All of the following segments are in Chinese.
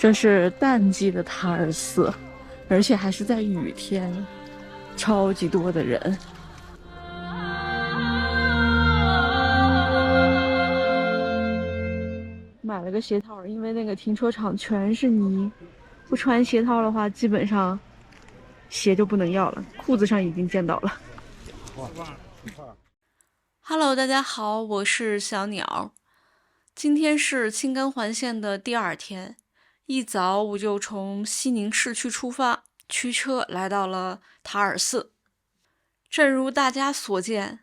这是淡季的塔尔寺，而且还是在雨天，超级多的人。买了个鞋套，因为那个停车场全是泥，不穿鞋套的话，基本上鞋就不能要了。裤子上已经见到了。Hello，大家好，我是小鸟。今天是青甘环线的第2天，一早我就从西宁市区出发，驱车来到了塔尔寺。正如大家所见，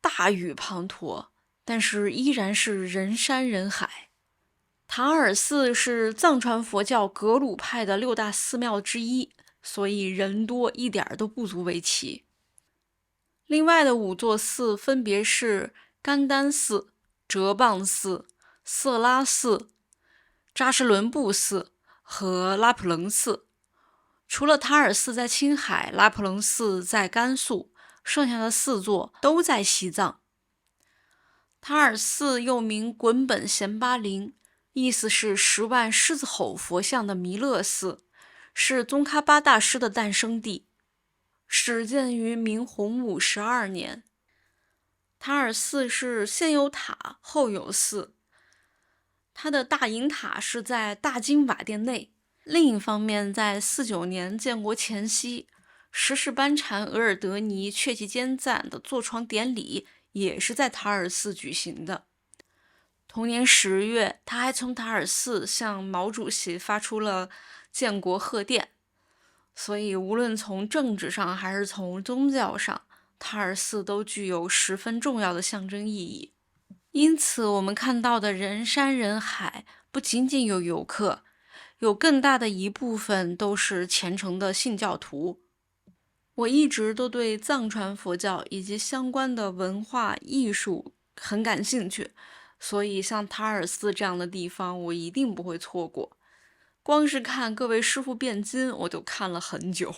大雨滂沱，但是依然是人山人海。塔尔寺是藏传佛教格鲁派的6大寺庙之一，所以人多一点都不足为奇。另外的5座寺分别是甘丹寺、哲蚌寺、色拉寺、扎什伦布寺和拉卜楞寺。除了塔尔寺在青海，拉卜楞寺在甘肃，剩下的4座都在西藏。塔尔寺又名滚本贤巴林，意思是10万狮子吼佛像的弥勒寺，是宗喀巴大师的诞生地。始建于明洪武12年。塔尔寺是先有塔后有寺，它的大银塔是在大金瓦殿内。另一方面，在49年建国前夕，十世班禅额尔德尼确其坚赞的坐床典礼也是在塔尔寺举行的。同年10月，他还从塔尔寺向毛主席发出了建国贺电。所以无论从政治上还是从宗教上，塔尔寺都具有十分重要的象征意义。因此我们看到的人山人海，不仅仅有游客，有更大的一部分都是虔诚的信教徒。我一直都对藏传佛教以及相关的文化艺术很感兴趣，所以像塔尔寺这样的地方我一定不会错过。光是看各位师傅辩经，我就看了很久。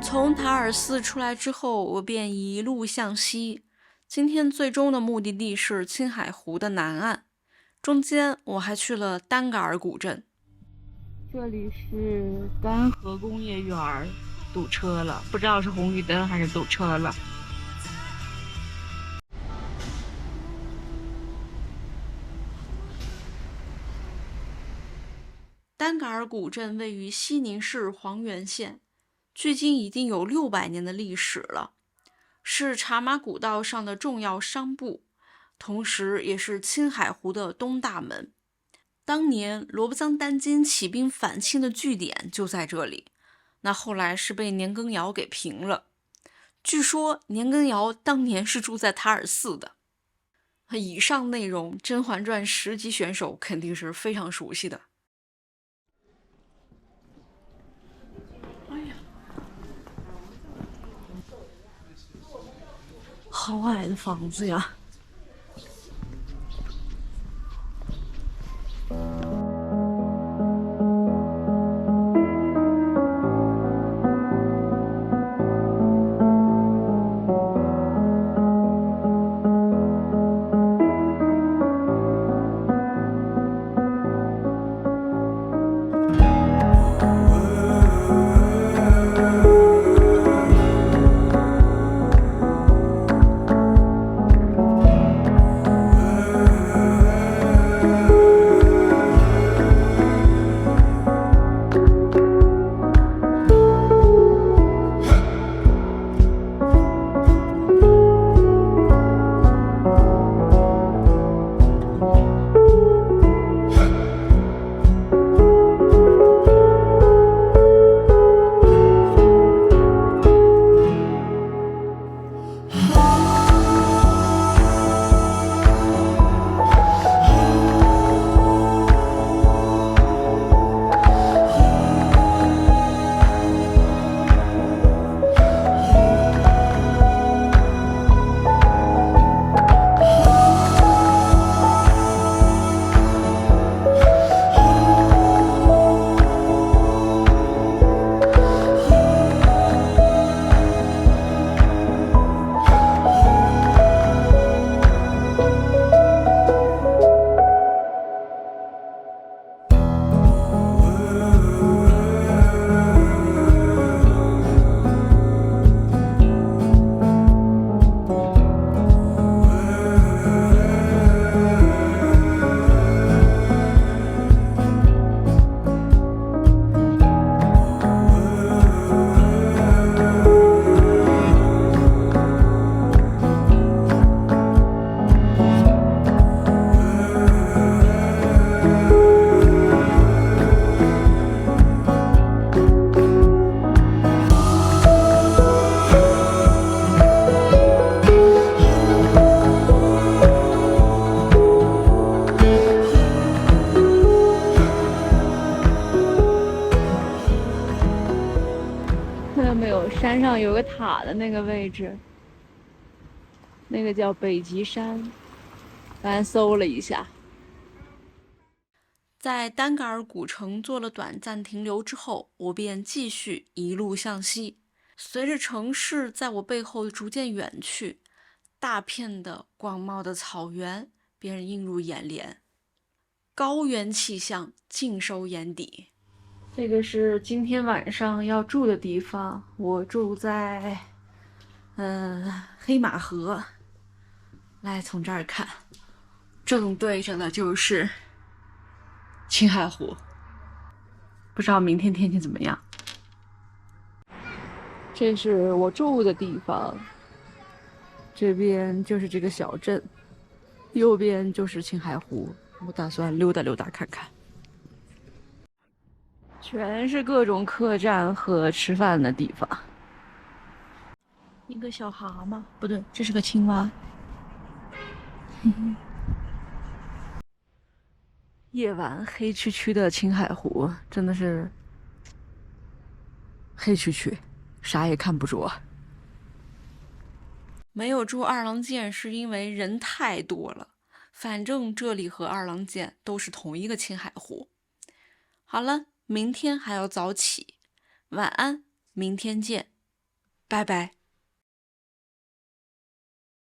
从塔尔寺出来之后，我便一路向西。今天最终的目的地是青海湖的南岸，中间我还去了丹嘎尔古镇。这里是干河工业园，堵车了，不知道是红绿灯还是堵车了。丹嘎尔古镇位于西宁市黄原县，距今已经有600年的历史了，是茶马古道上的重要商埠，同时也是青海湖的东大门。当年罗布藏丹津起兵反清的据点就在这里，那后来是被年羹尧给平了。据说年羹尧当年是住在塔尔寺的。以上内容，《甄嬛传》10级选手肯定是非常熟悉的。好矮的房子呀！看到没有，山上有个塔的那个位置，那个叫北极山。刚才搜了一下，在丹嘎尔古城做了短暂停留之后，我便继续一路向西。随着城市在我背后逐渐远去，大片的广袤的草原便映入眼帘，高原气象尽收眼底。这个是今天晚上要住的地方，我住在黑马河。来，从这儿看，正对着的就是青海湖。不知道明天天气怎么样。这是我住的地方，这边就是这个小镇，右边就是青海湖。我打算溜达溜达看看，全是各种客栈和吃饭的地方。一个小蛤蟆，不对，这是个青蛙。夜晚黑黢黢的青海湖，真的是黑黢黢，啥也看不着。没有住二郎剑是因为人太多了，反正这里和二郎剑都是同一个青海湖。好了，明天还要早起，晚安，明天见，拜拜。